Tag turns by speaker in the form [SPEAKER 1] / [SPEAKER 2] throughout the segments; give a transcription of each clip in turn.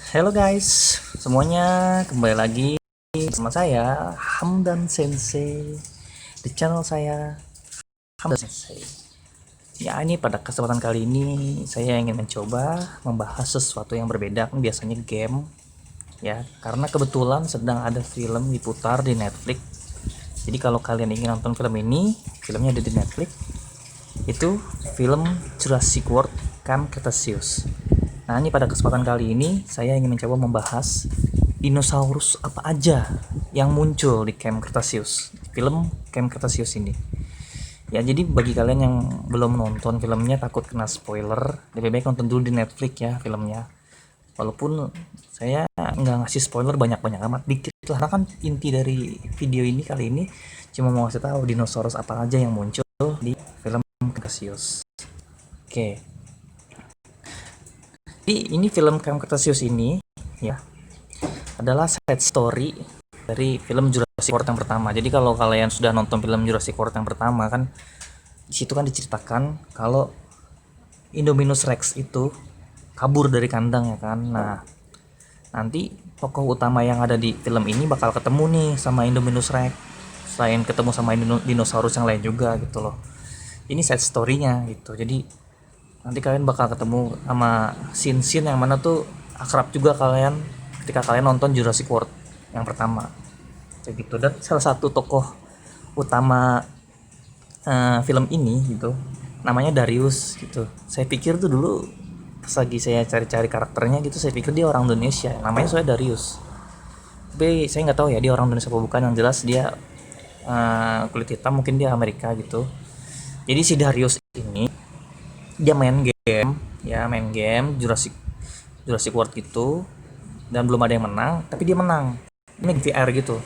[SPEAKER 1] Halo guys, semuanya kembali lagi sama saya Hamdan Sensei di channel saya Hamdan Sensei. Ya ini pada kesempatan kali ini saya ingin mencoba membahas sesuatu yang berbeda, kan biasanya game ya, karena kebetulan sedang ada film diputar di Netflix. Jadi kalau kalian ingin nonton film ini, filmnya ada di Netflix. Itu film Jurassic World Camp Cretaceous. Nah, ini pada kesempatan kali ini saya ingin mencoba membahas dinosaurus apa aja yang muncul di Camp Cretaceous, film Camp Cretaceous ini. Ya, jadi bagi kalian yang belum nonton filmnya takut kena spoiler, lebih baik nonton dulu di Netflix ya filmnya. Walaupun saya nggak ngasih spoiler banyak-banyak amat, dikit lah. Karena kan inti dari video ini kali ini cuma mau ngasih tahu dinosaurus apa aja yang muncul di film Cretaceous. Oke. Jadi ini film Camp Cretaceous ini ya adalah side story dari film Jurassic World yang pertama. Jadi kalau kalian sudah nonton film Jurassic World yang pertama kan di situ kan diceritakan kalau Indominus Rex itu kabur dari kandang ya kan. Nah, nanti tokoh utama yang ada di film ini bakal ketemu nih sama Indominus Rex. Selain ketemu sama dinosaurus yang lain juga gitu loh. Ini side story-nya gitu. Jadi nanti kalian bakal ketemu sama scene-scene yang mana tuh akrab juga kalian ketika kalian nonton Jurassic World yang pertama kayak gitu. Dan salah satu tokoh utama film ini gitu namanya Darius gitu. Saya pikir tuh dulu pas lagi saya cari-cari karakternya gitu, saya pikir dia orang Indonesia, namanya soalnya Darius, tapi saya nggak tahu ya dia orang Indonesia apa bukan. Yang jelas dia kulit hitam, mungkin dia Amerika gitu. Jadi si Darius ini dia main game Jurassic Jurassic World gitu, dan belum ada yang menang, tapi dia menang. Ini VR gitu,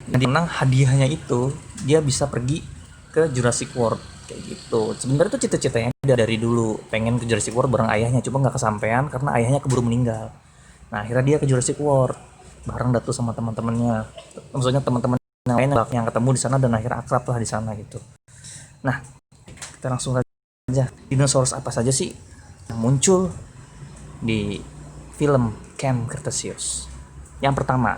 [SPEAKER 1] dan dia menang, hadiahnya itu dia bisa pergi ke Jurassic World kayak gitu. Sebenarnya tuh cita-citanya dia dari dulu pengen ke Jurassic World bareng ayahnya, cuma nggak kesampaian karena ayahnya keburu meninggal. Nah akhirnya dia ke Jurassic World bareng datu sama teman-temannya, maksudnya teman-teman yang lain yang ketemu di sana dan akhirnya akrab lah di sana gitu. Nah, kita langsung aja, dinosaurus apa saja sih yang muncul di film Camp Cretaceous. Yang pertama,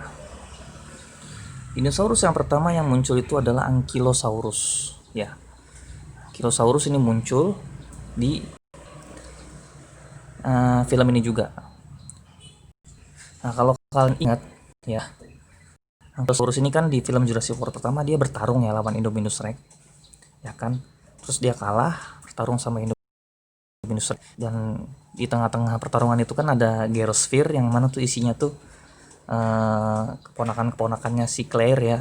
[SPEAKER 1] dinosaurus yang pertama yang muncul itu adalah Ankylosaurus ya. Ankylosaurus ini muncul di film ini juga. Nah kalau kalian ingat ya, Ankylosaurus ini kan di film Jurassic World pertama dia bertarung ya lawan Indominus Rex ya kan, terus dia kalah bertarung sama Indominus Rex. Dan di tengah-tengah pertarungan itu kan ada Gyrosphere yang mana tuh isinya tuh keponakan-keponakannya si Claire ya.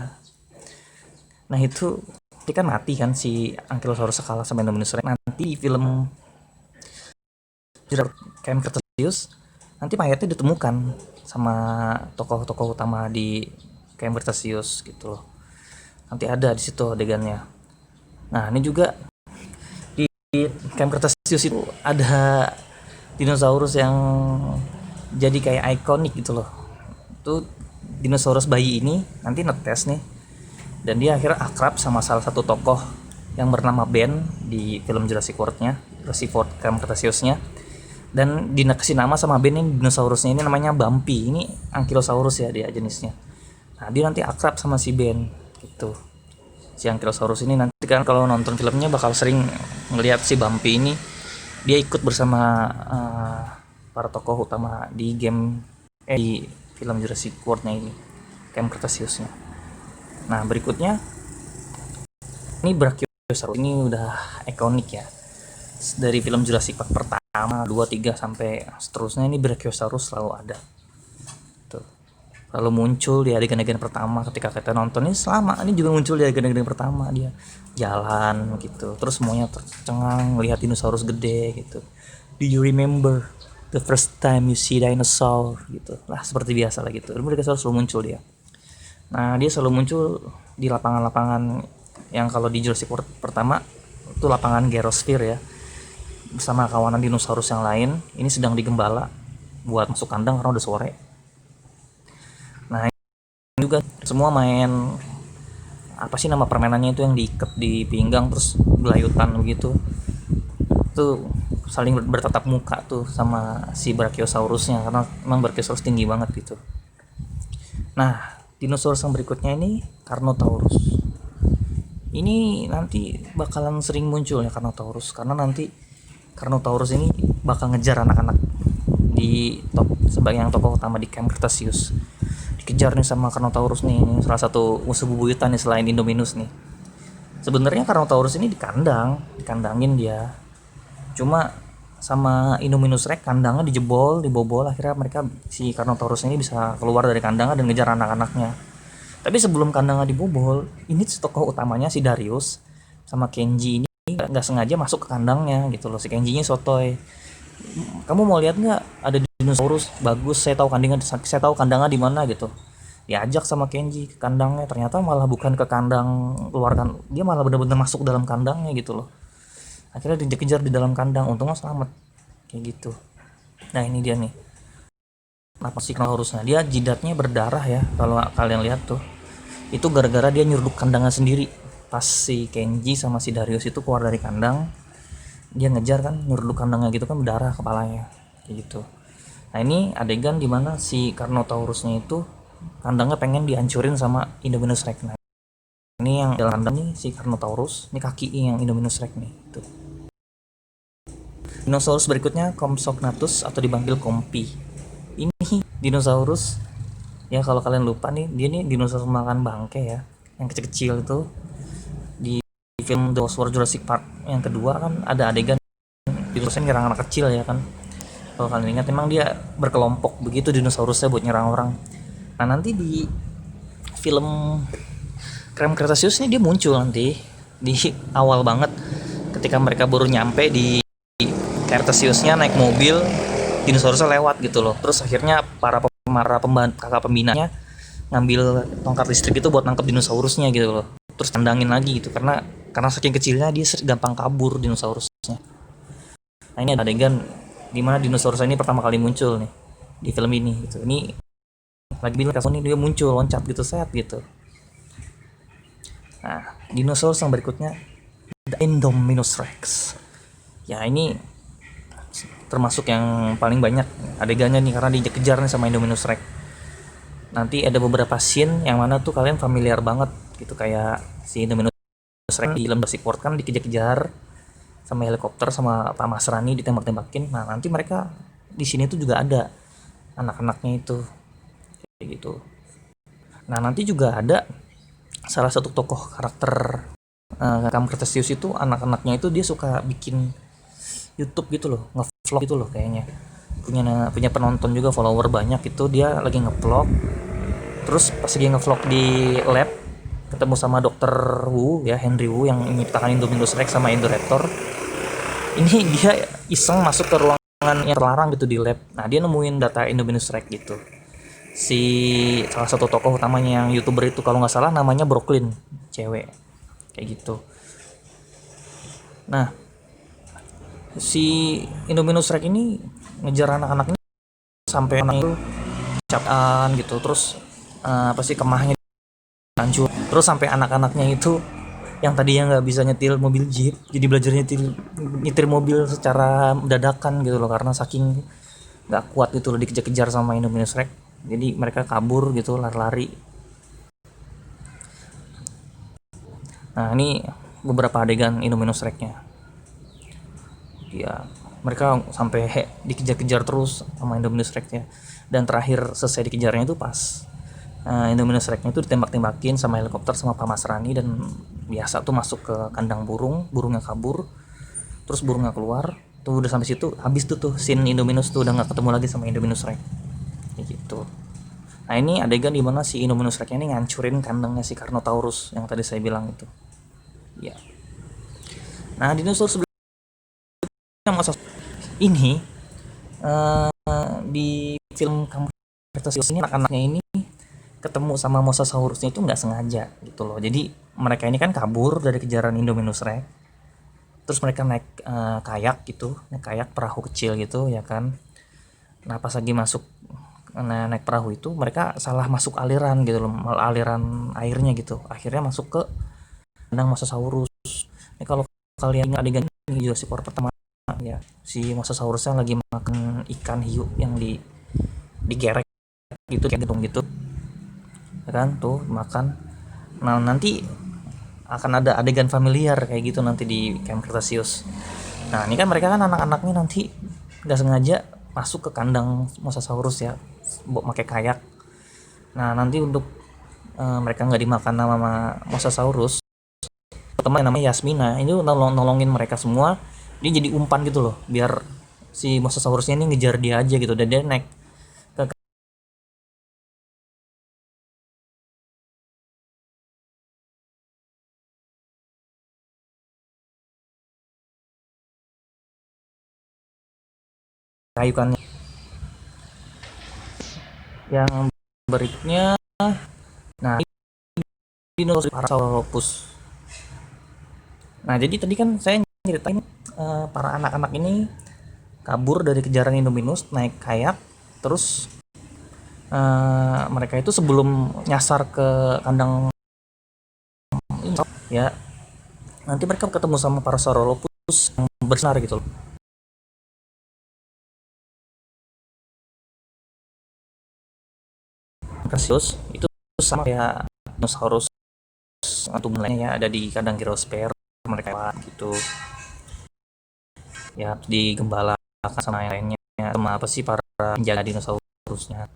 [SPEAKER 1] Nah itu dia kan mati kan si Ankylosaurus kalah sama Indominus Rex. Nanti di film Camp Cretaceous nanti mayatnya ditemukan sama tokoh-tokoh utama di Camp Cretaceous gitu loh. Nanti ada di situ adegannya. Nah ini juga di Camp Cretaceous itu ada dinosaurus yang jadi kayak ikonik gitu loh. Itu dinosaurus bayi ini nanti netes nih, dan dia akhirnya akrab sama salah satu tokoh yang bernama Ben di film Jurassic World-nya, Jurassic World Camp Cretaceous-nya. Dan dikasih nama sama Ben ini, dinosaurusnya ini namanya Bumpy. Ini Ankylosaurus ya dia jenisnya. Nah dia nanti akrab sama si Ben gitu. Si Ankylosaurus ini nanti kan kalau nonton filmnya bakal sering ngelihat si Bumpy ini dia ikut bersama para tokoh utama di game di film Jurassic World-nya ini, Camp Cretaceous-nya. Nah berikutnya ini Brachiosaurus, ini udah ikonik ya dari film Jurassic Park pertama 2 3 sampai seterusnya. Ini Brachiosaurus selalu ada tuh, lalu muncul di adegan-adegan pertama ketika kita nonton. Ini selama ini juga muncul di adegan-adegan pertama, dia jalan gitu terus semuanya tercengang melihat dinosaurus gede gitu. Do you remember the first time you see dinosaur gitu lah, seperti biasa lah gitu. Mereka selalu muncul dia. Nah dia selalu muncul di lapangan-lapangan yang kalau di Jurassic World pertama itu lapangan Gyrosphere ya, bersama kawanan dinosaurus yang lain. Ini sedang digembala buat masuk kandang karena udah sore. Nah ini juga semua main apa sih nama permainannya itu yang diikat di pinggang terus gelayutan begitu. tuh saling bertatap muka tuh sama si Brachiosaurusnya, karena memang Brachiosaurus tinggi banget gitu. Nah, dinosaurus yang berikutnya ini Carnotaurus. Ini nanti bakalan sering muncul ya Carnotaurus, karena nanti Carnotaurus ini bakal ngejar anak-anak di top sebagai yang tokoh utama di Camp Cretaceous. Dikejar nih sama Carnotaurus nih, salah satu musuh bubuyutan nih selain Indominus nih. Sebenarnya Carnotaurus ini dikandangin dia. Cuma sama Indominus Rex kandangnya dibobol, akhirnya mereka si Carnotaurus ini bisa keluar dari kandangnya dan ngejar anak-anaknya. Tapi sebelum kandangnya dibobol, ini tokoh utamanya si Darius sama Kenji ini nggak sengaja masuk ke kandangnya gitu loh. Si Kenjinya sotoy. Kamu mau lihat nggak ada dinosaurus bagus? Saya tahu kandangnya di mana gitu. Diajak sama Kenji ke kandangnya, ternyata malah bukan ke kandang luar kan, dia malah benar-benar masuk dalam kandangnya gitu loh. Akhirnya dikejar di dalam kandang, untungnya selamat kayak gitu. Nah ini dia nih, kenapa sih Carnotaurusnya, dia jidatnya berdarah ya kalau kalian lihat tuh. Itu gara-gara dia nyeruduk kandangnya sendiri. Pas si Kenji sama si Darius itu keluar dari kandang, dia ngejar kan, nyeruduk kandangnya gitu kan, berdarah kepalanya kayak gitu. Nah ini adegan dimana si Carnotaurusnya itu kandangnya pengen dihancurin sama Indominus Rex. Nah, ini yang dalam kandang nih si Carnotaurus, ini kaki yang Indominus Rex nih tuh. Dinosaurus berikutnya Compsognathus atau dipanggil Kompi. Ini dinosaurus ya, kalau kalian lupa nih, dia nih dinosaurus makan bangke ya, yang kecil-kecil itu. Di film The Lost World Jurassic Park yang kedua kan ada adegan dinosaurusnya nyerang anak kecil ya kan. Kalau kalian ingat, memang dia berkelompok begitu dinosaurusnya buat nyerang orang. Nah nanti di film Camp Cretaceous ini dia muncul nanti di awal banget, ketika mereka baru nyampe di Cretaceous-nya naik mobil, dinosaurusnya lewat gitu loh. Terus akhirnya para kakak pembinanya ngambil tongkat listrik itu buat nangkep dinosaurusnya gitu loh. Terus tendangin lagi gitu, karena saking kecilnya dia gampang kabur dinosaurusnya. Nah ini ada adegan dimana dinosaurus ini pertama kali muncul nih di film ini gitu. Ini lagi bilang kasih dia muncul loncat gitu, set gitu. Nah dinosaurus yang berikutnya The Indominus Rex. Ya ini termasuk yang paling banyak adegannya nih, karena dikejar nih sama Indominus Rex. Nanti ada beberapa scene yang mana tuh kalian familiar banget gitu, kayak si Indominus Rex di Jurassic World kan dikejar-kejar sama helikopter sama Pak Masrani, ditembak-tembakin. Nah nanti mereka di sini tuh juga ada anak-anaknya itu kayak gitu. Nah nanti juga ada salah satu tokoh karakter Camp Cretaceous itu, anak-anaknya itu dia suka bikin YouTube gitu loh, nge-vlog gitu loh kayaknya. Punya penonton juga, follower banyak itu. Dia lagi nge-vlog, terus pas lagi nge-vlog di lab ketemu sama dokter Wu ya, Henry Wu yang menciptakan Indominus Rex sama Indoraptor. Ini dia iseng masuk ke ruangan yang terlarang gitu di lab. Nah dia nemuin data Indominus Rex gitu. Si salah satu tokoh utamanya yang YouTuber itu kalau nggak salah namanya Brooklyn, cewek kayak gitu. Nah si Indominus Rex ini ngejar anak-anaknya sampai anak itu capan gitu, terus apa sih, kemahnya hancur, terus sampai anak-anaknya itu yang tadinya nggak bisa nyetir mobil jeep jadi belajar nyetir mobil secara dadakan gitu loh, karena saking nggak kuat gitu loh dikejar-kejar sama Indominus Rex. Jadi mereka kabur gitu, lari-lari. Nah ini beberapa adegan Indominus Rex-nya ya, mereka sampai dikejar-kejar terus sama Indominus Rex-nya, dan terakhir selesai dikejarnya itu pas Indominus Rex-nya itu ditembak-tembakin sama helikopter sama Pak Masrani, dan biasa tuh masuk ke kandang burungnya kabur, terus burungnya keluar tuh. Udah sampai situ habis tuh scene Indominus tuh, udah nggak ketemu lagi sama Indominus Rex kayak gitu. Nah ini adegan dimana si Indominus Rex ini ngancurin kandangnya si Carnotaurus yang tadi saya bilang itu ya. Nah dinosaurus sebelumnya masa ini di film Camp Cretaceous ini, anak-anaknya ini ketemu sama Mosasaurusnya itu nggak sengaja gitu loh. Jadi mereka ini kan kabur dari kejaran Indominus Rex, terus mereka naik kayak gitu, naik kayak perahu kecil gitu ya kan. Nah pas lagi masuk naik perahu itu, mereka salah masuk aliran gitu loh, aliran airnya gitu, akhirnya masuk ke kandang Mosasaurus. Ini kalau kalian ingat adegan di Jurassic World pertama ya, si mosasaurusnya lagi makan ikan hiu yang digerek gitu kayak gitu ya kan, tuh makan. Nah nanti akan ada adegan familiar kayak gitu nanti di Camp Cretaceous. Nah ini kan mereka kan anak-anaknya nanti nggak sengaja masuk ke kandang mosasaurus ya, pakai kayak. Nah nanti untuk mereka nggak dimakan sama mosasaurus, teman namanya Yasmina ini nolongin mereka semua. Dia jadi umpan gitu loh, biar si mosasaurusnya ini ngejar dia aja gitu, dan dia naik ke kayukannya. Yang berikutnya, nah dinosaurus Parasaurolophus. Nah jadi tadi kan saya ceritain para anak-anak ini kabur dari kejaran Indominus naik kayak. Terus mereka itu sebelum nyasar ke kandang ini ya, nanti mereka ketemu sama Parasaurolophus yang bersinar gitu loh. Cretaceous itu sama kayak dinosaurus atau lainnya ya, ada di kandang Gyrosper mereka gitu ya, digembalakan sama yang lainnya, sama apa sih, para penjaga dinosaurusnya.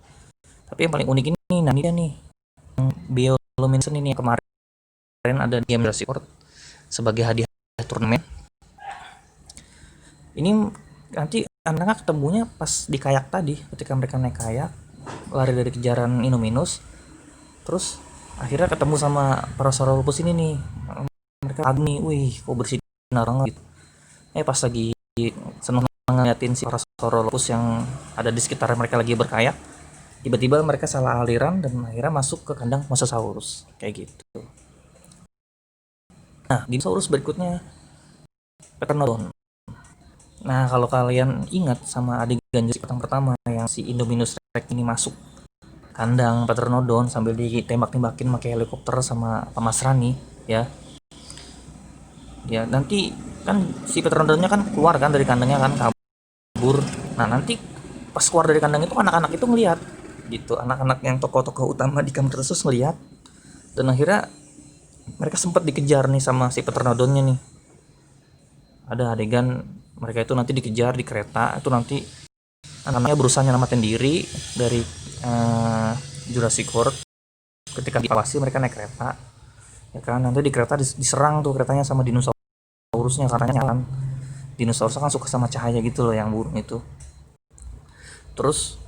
[SPEAKER 1] Tapi yang paling unik ini, nah ini dia nih, bioluminescent ini yang kemarin ada di Game Jurassic World sebagai hadiah turnamen. Ini nanti anak-anak ketemunya pas di kayak tadi, ketika mereka naik kayak lari dari kejaran Indominus. Terus akhirnya ketemu sama Parasaurolophus ini nih, mereka kagum nih, wih kok bersinar banget gitu. Pas lagi seneng ngeliatin si Parasaurolophus yang ada di sekitar mereka lagi berkayak, tiba-tiba mereka salah aliran dan akhirnya masuk ke kandang Mosasaurus kayak gitu. Nah dinosaurus berikutnya Pteranodon. Nah kalau kalian ingat sama adegan Jurassic Park yang pertama yang si Indominus Rex ini masuk kandang Pteranodon sambil ditembak-tembakin pakai helikopter sama Pak Masrani ya. Ya nanti kan si Pteranodonnya kan keluar kan dari kandangnya kan, kabur. Nah nanti pas keluar dari kandang itu anak-anak itu ngelihat gitu, anak-anak yang tokoh-tokoh utama di Camp Cretaceous ngelihat, dan akhirnya mereka sempat dikejar nih sama si Pteranodonnya nih. Ada adegan mereka itu nanti dikejar di kereta itu, nanti anak-anaknya berusaha nyelamatin diri dari Jurassic World. Ketika dievakuasi mereka naik kereta ya kan, nanti di kereta diserang tuh keretanya sama dinosaurusnya, karena kan dinosaurus kan suka sama cahaya gitu loh, yang burung itu. Terus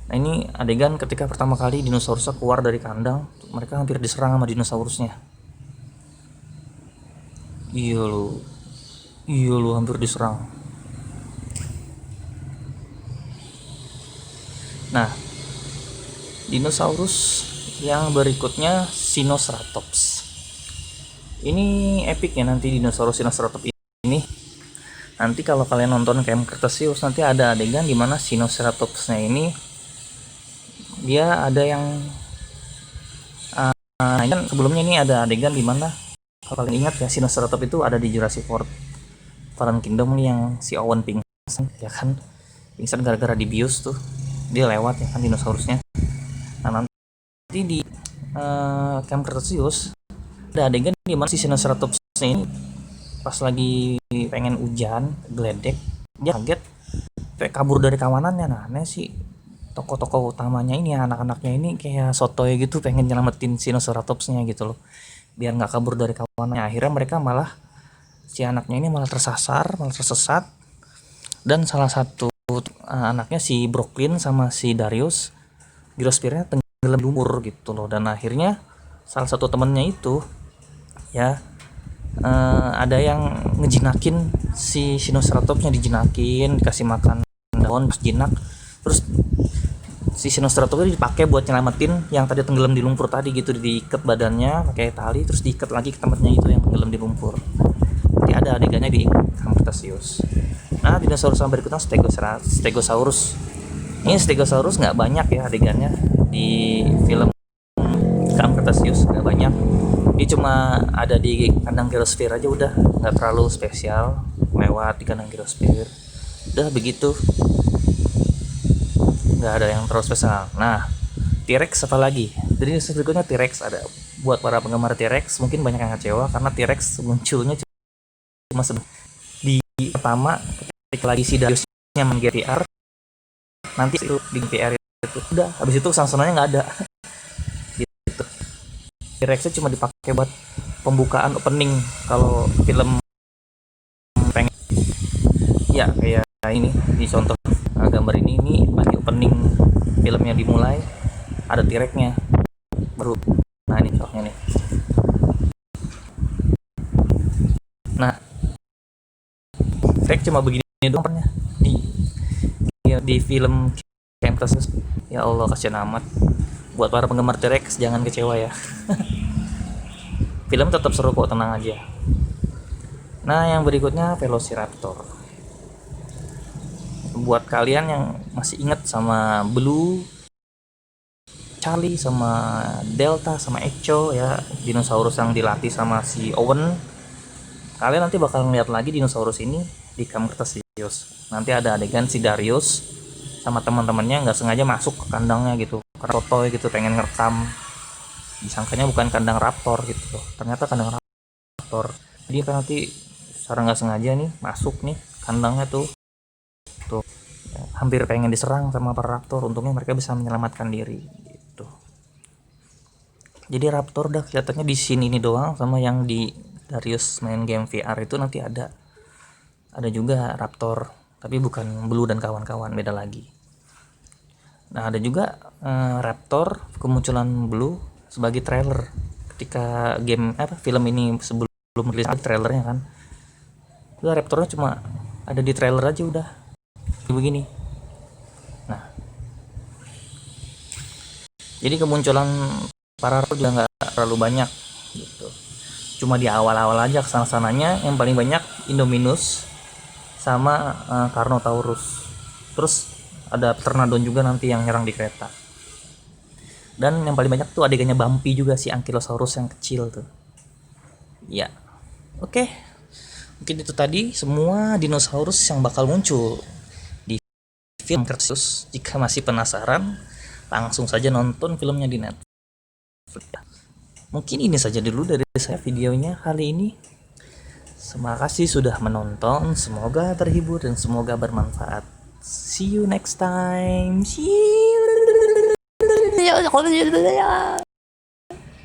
[SPEAKER 1] nah ini adegan ketika pertama kali dinosaurusnya keluar dari kandang, mereka hampir diserang sama dinosaurusnya. Iya lu hampir diserang. Nah dinosaurus yang berikutnya Sinoceratops. Ini epic ya nanti dinosaurus Sinoceratops ini. Nanti kalau kalian nonton Camp Cretaceous nanti ada adegan dimana Sinoceratopsnya ini dia ada yang kan sebelumnya ini ada adegan dimana kalau kalian ingat ya, Sinoceratops itu ada di Jurassic World Fallen Kingdom nih, yang si Owen pingsan ya kan, pingsan gara-gara dibius tuh, dia lewat ya kan dinosaurusnya. Nah nanti di Camp Cretaceous ada adegan di mana si Sinoceratops ini pas lagi pengen hujan geledek, dia kaget kabur dari kawanannya. Nah aneh sih, tokoh-tokoh utamanya ini anak-anaknya ini kayak sotoy gitu, pengen nyelamatin Sinoceratopsnya gitu loh biar nggak kabur dari kawanannya. Akhirnya mereka malah, si anaknya ini malah tersasar, malah tersesat, dan salah satu anaknya si Brooklyn sama si Darius Gyrosphere-nya tenggelam di lumpur gitu loh. Dan akhirnya salah satu temennya itu ya ada yang ngejinakin si Sinoceratopsnya, dijinakin, dikasih makan daun pas jinak. Terus si Sinoceratops itu dipakai buat nyelamatin yang tadi tenggelam di lumpur tadi gitu, diikat badannya pakai tali terus diikat lagi ke tempatnya itu yang tenggelam di lumpur. Nanti ada adegannya di Camp Cretaceous. Nah dinosaurus yang berikutnya Stegosaurus. Ini Stegosaurus nggak banyak ya adegannya di film Camp Cretaceous, nggak banyak. Dia cuma ada di kandang Gyrosper aja udah, nggak terlalu spesial. lewat di kanan Gyrosphere. Udah begitu, nggak ada yang terlalu spesial. Nah, T-Rex apa lagi? Jadi berikutnya T-Rex ada. Buat para penggemar T-Rex mungkin banyak yang kecewa karena T-Rex munculnya cuma di pertama ketika lagi si Dariusnya main GPR, nanti itu di GPR itu udah, habis itu sangsonanya nggak ada. Gitu. T-Rexnya cuma dipakai buat pembukaan opening kalau film pengen ya kayak ini di contoh gambar ini lagi opening filmnya dimulai, ada T-Rexnya baru. Nah ini contohnya nih. Nah T-Rex cuma begini doang di film Camp Cretaceous. Ya Allah, kasihan amat. Buat para penggemar T-Rex jangan kecewa ya. Film tetap seru kok, tenang aja. Nah yang berikutnya Velociraptor. Buat kalian yang masih ingat sama Blue, Charlie, sama Delta, sama Echo ya, dinosaurus yang dilatih sama si Owen, kalian nanti bakal ngeliat lagi dinosaurus ini di Camp Cretaceous. Nanti ada adegan si Darius sama teman-temannya nggak sengaja masuk ke kandangnya gitu, karena Totoy gitu pengen ngerekam, disangkanya bukan kandang raptor gitu, ternyata kandang raptor. Jadi kan nanti secara nggak sengaja nih masuk nih kandangnya tuh ya, hampir pengen diserang sama para raptor, untungnya mereka bisa menyelamatkan diri gitu. Jadi raptor udah kelihatannya di sini ini doang, sama yang di Darius main game VR itu nanti ada juga raptor, tapi bukan Blue dan kawan-kawan, beda lagi. Nah ada juga raptor kemunculan Blue sebagai trailer ketika game film ini sebelum rilis, trailernya kan udah raptornya cuma ada di trailer aja udah begini. Nah jadi kemunculan para raptor juga nggak terlalu banyak gitu, cuma di awal-awal aja, kesana-sananya yang paling banyak Indominus sama Carnotaurus, terus ada Pteranodon juga nanti yang nyerang di kereta, dan yang paling banyak tuh adegannya Bumpy juga, si Ankylosaurus yang kecil tuh ya. Oke, mungkin itu tadi semua dinosaurus yang bakal muncul di film Cretaceous. Jika masih penasaran, langsung saja nonton filmnya di Netflix. Mungkin ini saja dulu dari saya videonya kali ini. Terima kasih sudah menonton, semoga terhibur dan semoga bermanfaat. See you next time. See you.